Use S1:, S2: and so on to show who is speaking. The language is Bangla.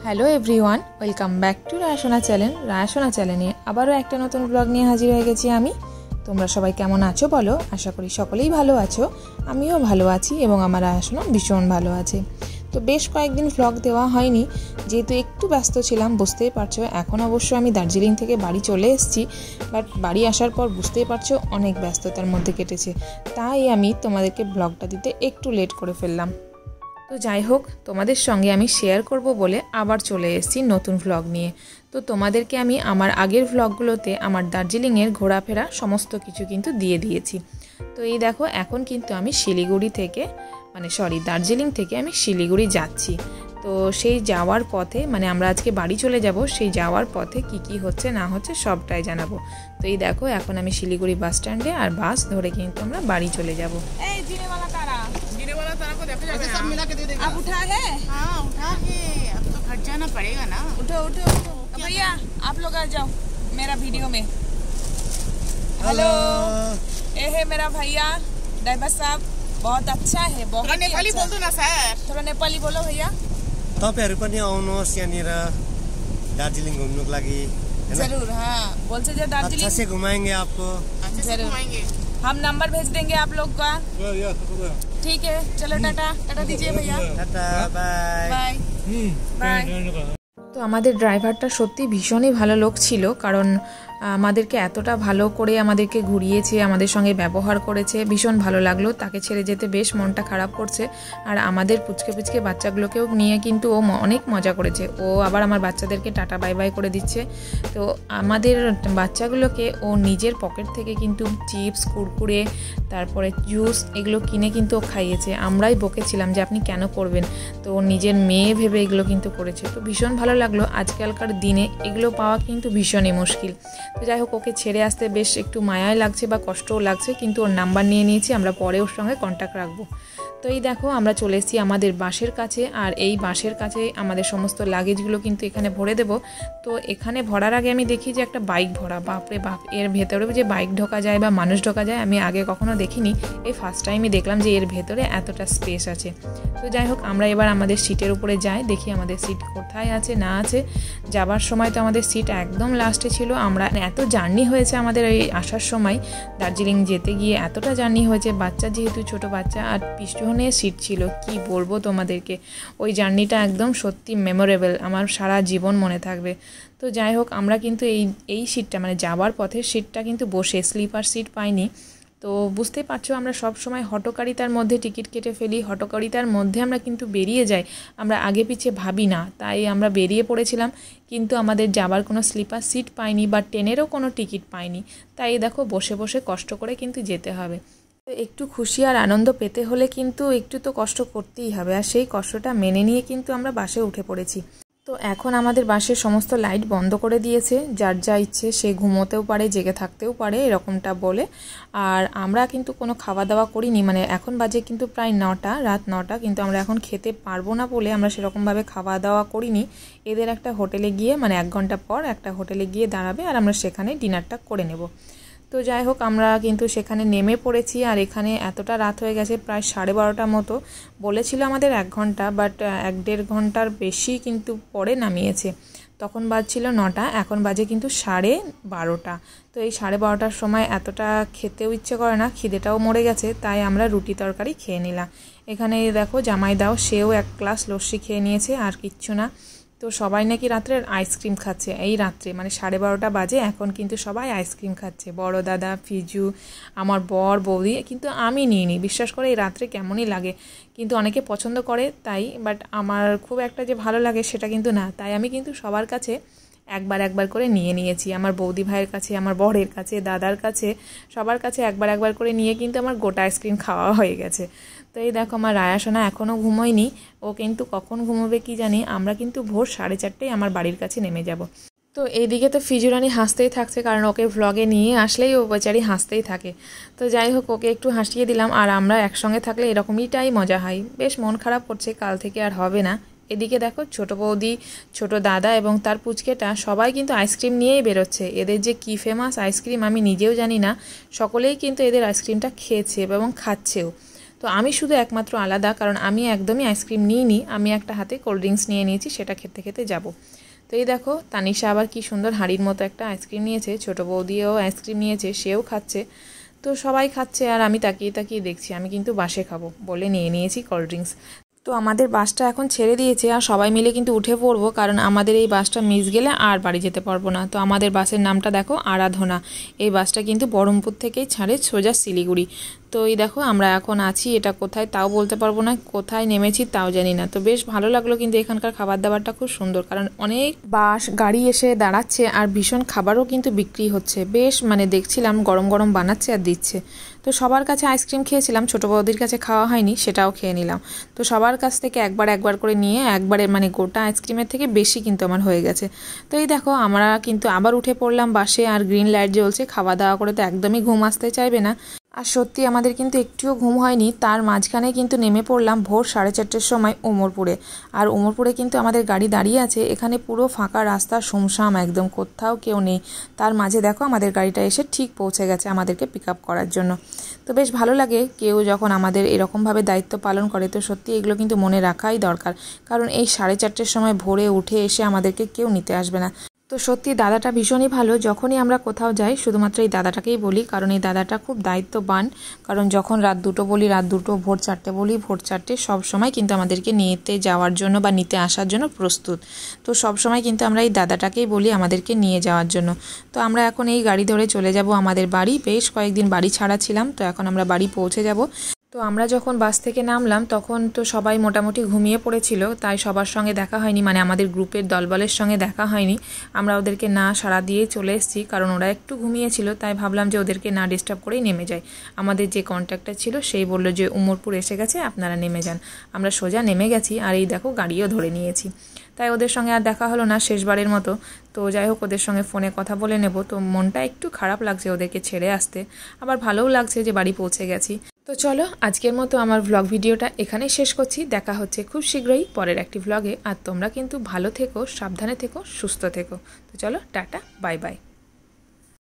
S1: Hello everyone, welcome back to Rayasona channel. Rayasona চ্যানেলে আবারও একটা নতুন ব্লগ নিয়ে হাজির হয়ে গেছি আমি। তোমরা সবাই কেমন আছো বলো? আশা করি সকলেই ভালো আছো। আমিও ভালো আছি এবং আমার রায়াসোনা ভীষণ ভালো আছে। তো বেশ কয়েকদিন ব্লগ দেওয়া হয়নি, যেহেতু একটু ব্যস্ত ছিলাম, বুঝতেই পারছো। এখন অবশ্য আমি দার্জিলিং থেকে বাড়ি চলে এসেছি, বাট বাড়ি আসার পর বুঝতেই পারছো অনেক ব্যস্ততার মধ্যে কেটেছে, তাই আমি তোমাদেরকে ব্লগটা দিতে একটু লেট করে ফেললাম। তো যাই হোক, তোমাদের সঙ্গে আমি শেয়ার করব বলে আবার চলে এসেছি নতুন ভ্লগ নিয়ে। তো তোমাদেরকে আমি আমার আগের ভ্লগগুলোতে আমার দার্জিলিংয়ের ঘোরাফেরা সমস্ত কিছু কিন্তু দিয়ে দিয়েছি। তো এই দেখো, এখন কিন্তু আমি শিলিগুড়ি থেকে দার্জিলিং থেকে আমি শিলিগুড়ি যাচ্ছি। তো সেই যাওয়ার পথে আমরা আজকে বাড়ি চলে যাব, সেই যাওয়ার পথে কি হচ্ছে না হচ্ছে সবটাই জানাবো। তো এই দেখো, এখন আমি শিলিগুড়ি বাস স্ট্যান্ডে, আর বাস ধরে কিন্তু আমরা বাড়ি চলে যাব।
S2: सब मिला के दे देगा।
S3: आप उठा है?
S2: हाँ उठा के, अब तो खट जाना पड़ेगा ना।
S3: उठो उठो उठो भैया, आप लोग आ जाओ मेरा वीडियो में। हेलो, ये है मेरा भैया ड्राइवर साहब, बहुत अच्छा है, बहुत
S2: थोड़ा नेपाली
S3: अच्छा।
S2: बोल दो ना सर।
S3: थोड़ा नेपाली बोलो भैया।
S4: तपाईहरु पनि आउनुहोस् यहाँनिर दार्जिलिङ घुम्नुको लागि।
S3: जरूर, हाँ बोलते जो
S4: अच्छा
S3: दार्जिलिंग
S4: से घुमाएंगे आपको।
S2: अच्छे से
S3: जरूर।
S2: घुमाएंगे।
S3: हम नंबर भेज देंगे आप लोग का। ठीक है, चलो टाटा टाटा दीजिए भैया।
S4: Tata bye
S3: bye bye.
S1: তো আমাদের ড্রাইভারটা সত্যি ভীষণই ভালো লোক ছিল, কারণ আমাদেরকে এতটা ভালো করে আমাদেরকে ঘুরিয়েছে, আমাদের সঙ্গে ব্যবহার করেছে, ভীষণ ভালো লাগলো। তাকে ছেড়ে যেতে বেশ মনটা খারাপ করছে। আর আমাদের পুচকে বাচ্চাগুলোকেও নিয়ে কিন্তু ও অনেক মজা করেছে। ও আবার আমার বাচ্চাদেরকে টাটা বাই বাই করে দিচ্ছে। তো আমাদের বাচ্চাগুলোকে ও নিজের পকেট থেকে কিন্তু চিপস, কুরকুরে, তারপরে জুস এগুলো কিনে কিন্তু ও খাইয়েছে। আমরাই বকেছিলাম যে আপনি কেন করবেন, তো ও নিজের মেয়ে ভেবে এগুলো কিন্তু করেছে। তো ভীষণ ভালো লাগলো। আজকালকার দিনে এগুলো পাওয়া কিন্তু ভীষণই মুশকিল। তো যাই হোক, ওকে ছেড়ে আসতে বেশ একটু মায়াই লাগছে বা কষ্টও লাগছে, কিন্তু ওর নাম্বার নিয়ে নিয়েছি, আমরা পরে ওর সঙ্গে কন্ট্যাক্ট রাখবো। তো এই দেখো, আমরা চলে এসেছি আমাদের বাসের কাছে, আর এই বাসের কাছে আমাদের সমস্ত লাগেজগুলো কিন্তু এখানে ভরে দেব। তো এখানে ভরার আগে আমি দেখি যে একটা বাইক ভরা, বাপরে বাপ, এর ভেতরে যে বাইক ঢোকা যায় বা মানুষ ঢোকা যায় আমি আগে কখনো দেখিনি। এই ফার্স্ট টাইমই দেখলাম যে এর ভেতরে এতটা স্পেস আছে। তো যাই হোক, আমরা এবার আমাদের সিটের উপরে যাই, দেখি আমাদের সিট কোথায় আছে না আছে। যাবার সময় তো আমাদের সিট একদম লাস্টে ছিল। আমরা এত জার্নি হয়েছে আমাদের এই আসার সময়, দার্জিলিং যেতে গিয়ে এতটা জার্নি হয়েছে, বাচ্চা যেহেতু ছোট বাচ্চা, আর পিছনে সিট ছিল, কি বলবো তোমাদেরকে, ওই জার্নিটা একদম সত্যি মেমোরেবল, আমার সারা জীবন মনে থাকবে। তো যাই হোক, আমরা কিন্তু এই সিটটা যাওয়ার পথের সিটটা কিন্তু বসে, স্লিপার সিট পাইনি। তো বুঝতে পারছো, আমরা সব সময় হটকারিতার মধ্যে টিকিট কেটে ফেলি, হটকারিতার মধ্যে আমরা কিন্তু বেরিয়ে যাই, আমরা আগে পিছে ভাবি না, তাই আমরা বেরিয়ে পড়েছিলাম, কিন্তু আমাদের যাবার কোনো স্লিপার সিট পাইনি বা ট্রেনেরও কোনো টিকিট পাইনি। তাই দেখো, বসে বসে কষ্ট করে কিন্তু যেতে হবে। তো একটু খুশি আর আনন্দ পেতে হলে কিন্তু একটু তো কষ্ট করতেই হবে, আর সেই কষ্টটা মেনে নিয়ে কিন্তু আমরা বাসে উঠে পড়েছি। তো এখন আমাদের বাসের সমস্ত লাইট বন্ধ করে দিয়েছে, যার যা ইচ্ছে সে ঘুমোতেও পারে, জেগে থাকতেও পারে, এরকমটা বলে। আর আমরা কিন্তু কোনো খাওয়া দাওয়া করিনি, এখন বাজে কিন্তু প্রায় 9টা, রাত 9টা, কিন্তু আমরা এখন খেতে পারবো না বলে আমরা সেরকমভাবে খাওয়া দাওয়া করিনি। এদের একটা হোটেলে গিয়ে 1 ঘন্টা পর একটা হোটেলে গিয়ে দাঁড়াবে, আর আমরা সেখানে ডিনারটা করে নেব। তো যাই হোক, আমরা কিন্তু সেখানে নেমে পড়েছি, আর এখানে এতটা রাত হয়ে গেছে, প্রায় 12:30 মতো। বলেছিল আমাদের 1 ঘন্টা, বাট 1-1.5 ঘন্টার বেশি কিন্তু পরে নামিয়েছে। তখন বাজছিল 9টা, এখন বাজে কিন্তু 12:30। তো এই 12:30টার সময় এতটা খেতেও ইচ্ছে করে না, খিদেটাও মরে গেছে, তাই আমরা রুটি তরকারি খেয়ে নিলাম। এখানে দেখো, জামাই দাও, সেও 1 গ্লাস লস্যি খেয়ে নিয়েছে, আর কিচ্ছু না। তো সবাই নাকি রাত্রে আইসক্রিম খাচ্ছে, এই রাত্রে 12:30 বাজে, এখন কিন্তু সবাই আইসক্রিম খাচ্ছে, বড় দাদা, ফিজু, আমার বর, বৌদি, কিন্তু আমি নিইনি। বিশ্বাস করে, এই রাত্রে কেমনই লাগে, কিন্তু অনেকে পছন্দ করে তাই, বাট আমার খুব একটা যে ভালো লাগে সেটা কিন্তু না। তাই আমি কিন্তু সবার কাছে একবার করে নিয়েছি, আমার বৌদি ভাইয়ের কাছে, আমার বরের কাছে, দাদার কাছে, সবার কাছে একবার করে নিয়ে কিন্তু আমার গোটা আইসক্রিম খাওয়া হয়ে গেছে। তো এই দেখো, আমার রায়াসোনা এখনও ঘুমোয়নি, ও কিন্তু কখন ঘুমোবে কি জানি। আমরা কিন্তু ভোর 4:30টায় আমার বাড়ির কাছে নেমে যাব। তো এইদিকে তো ফিজুরানি হাসতেই থাকছে, কারণ ওকে ভ্লগে নিয়ে আসলেই ও বেচারি হাসতেই থাকে। তো যাই হোক, ওকে একটু হাসিয়ে দিলাম, আর আমরা একসঙ্গে থাকলে এরকমইটাই মজা হয়। বেশ মন খারাপ করছে, কাল থেকে আর হবে না। এদিকে দেখো, ছোট বৌদি, ছোট দাদা এবং তার পুচকেটা সবাই কিন্তু আইসক্রিম নিয়েই বেরোচ্ছে। এদের যে কি ফেমাস আইসক্রিম আমি নিজেও জানি না, সকলেই কিন্তু এদের আইসক্রিমটা খেয়েছে এবং খাচ্ছেও। তো আমি শুধু একমাত্র আলাদা, কারণ আমি একদমই আইসক্রিম নিইনি, আমি একটা হাতে কোল্ড ড্রিঙ্কস নিয়ে নিয়েছি, সেটা খেতে খেতে যাব। তো এই দেখো তানিশা আবার কি সুন্দর হাঁড়ির মতো একটা আইসক্রিম নিয়েছে, ছোটো বৌদিও আইসক্রিম নিয়েছে, সেও খাচ্ছে। তো সবাই খাচ্ছে আর আমি তাকিয়ে তাকিয়ে দেখছি। আমি কিন্তু বাসে খাবো বলে নিয়ে নিয়েছি কোল্ড ড্রিঙ্কস। তো আমাদের বাসটা এখন ছেড়ে দিয়েছে আর সবাই মিলে কিন্তু উঠে পড়বো, কারণ আমাদের এই বাসটা মিস গেলে আর বাড়ি যেতে পারবো না। তো আমাদের বাসের নামটা দেখো আরাধনা। এই বাসটা কিন্তু বহরমপুর থেকেই ছাড়ে সোজা শিলিগুড়ি। তো এই দেখো আমরা এখন আছি, এটা কোথায় তাও বলতে পারবো না, কোথায় নেমেছি তাও জানি না। তো বেশ ভালো লাগলো কিন্তু এখানকার খাবার দাবারটা খুব সুন্দর, কারণ অনেক বাস গাড়ি এসে দাঁড়াচ্ছে আর ভীষণ খাবারও কিন্তু বিক্রি হচ্ছে। বেশ মানে দেখছিলাম গরম গরম বানাচ্ছে আর দিচ্ছে। তো সবার কাছে আইসক্রিম খেয়েছিলাম, ছোটো বৌদির কাছে খাওয়া হয়নি, সেটাও খেয়ে নিলাম। তো সবার কাছ থেকে একবার করে নিয়ে একবারে মানে গোটা আইসক্রিমের থেকে বেশি কিন্তু আমার হয়ে গেছে। তো এই দেখো আমরা কিন্তু আবার উঠে পড়লাম বাসে, আর গ্রিন লাইট জ্বলছে। খাওয়া দাওয়া করে তো একদমই ঘুম আসতে চাইবে না, আর সত্যি আমাদের কিন্তু একটুও ঘুম হয়নি। তার মাঝখানে কিন্তু নেমে পড়লাম ভোর 4:30-র সময় ওমরপুরে। আর ওমরপুরে কিন্তু আমাদের গাড়ি দাঁড়িয়ে আছে, এখানে পুরো ফাঁকা রাস্তা, শুমশাম একদম, কোথাও কেউ নেই। তার মাঝে দেখো আমাদের গাড়িটা এসে ঠিক পৌঁছে গেছে আমাদেরকে পিক আপ করার জন্য। তো বেশ ভালো লাগে কেউ যখন আমাদের এরকমভাবে দায়িত্ব পালন করে। তো সত্যি এগুলো কিন্তু মনে রাখাই দরকার, কারণ এই 4:30-র সময় ভোরে উঠে এসে আমাদেরকে কেউ নিতে আসবে না। তো সত্যি দাদাটা ভীষণই ভালো। যখনই আমরা কোথাও যাই শুধুমাত্র এই দাদাটাকেই বলি, কারণ এই দাদাটা খুব দায়িত্ববান। কারণ যখন রাত 2টো বলি রাত 2টো, ভোর 4টে বলি ভোর 4টে, সব সময় কিন্তু আমাদেরকে নিতে যাওয়ার জন্য বা নিতে আসার জন্য প্রস্তুত। তো সব সময় কিন্তু আমরা এই দাদাটাকেই বলি আমাদেরকে নিয়ে যাওয়ার জন্য। তো আমরা এখন এই গাড়ি ধরে চলে যাব আমাদের বাড়ি। বেশ কয়েকদিন বাড়ি ছাড়া ছিলাম, তো এখন আমরা বাড়ি পৌঁছে যাব। তো আমরা যখন বাস থেকে নামলাম তখন তো সবাই মোটামুটি ঘুমিয়ে পড়েছিল, তাই সবার সঙ্গে দেখা হয়নি, মানে আমাদের গ্রুপের দলবলের সঙ্গে দেখা হয়নি। আমরা ওদেরকে না সাড়া দিয়ে চলে এসেছি, কারণ ওরা একটু ঘুমিয়েছিল, তাই ভাবলাম যে ওদেরকে না ডিস্টার্ব করেই নেমে যাই। আমাদের যে কন্ট্যাক্টর ছিল সেই বলল যে উমরপুর এসে গেছে, আপনারা নেমে যান। আমরা সোজা নেমে গেছি, আর এই দেখো গাড়িও ধরে নিয়েছি। তাই ওদের সঙ্গে আর দেখা হলো না শেষবারের মতো। তো যাই হোক ওদের সঙ্গে ফোনে কথা বলে নেব। তো মনটা একটু খারাপ লাগছে ওদেরকে ছেড়ে আসতে, আবার ভালোও লাগছে যে বাড়ি পৌঁছে গেছি। তো চলো আজকের মতো আমার ভ্লগ ভিডিওটা এখানেই শেষ করছি। দেখা হচ্ছে খুব শীঘ্রই পরের একটি ভ্লগে। আর তোমরা কিন্তু ভালো থেকো, সাবধানে থেকো, সুস্থ থেকো। তো চলো টাটা, বাই বাই।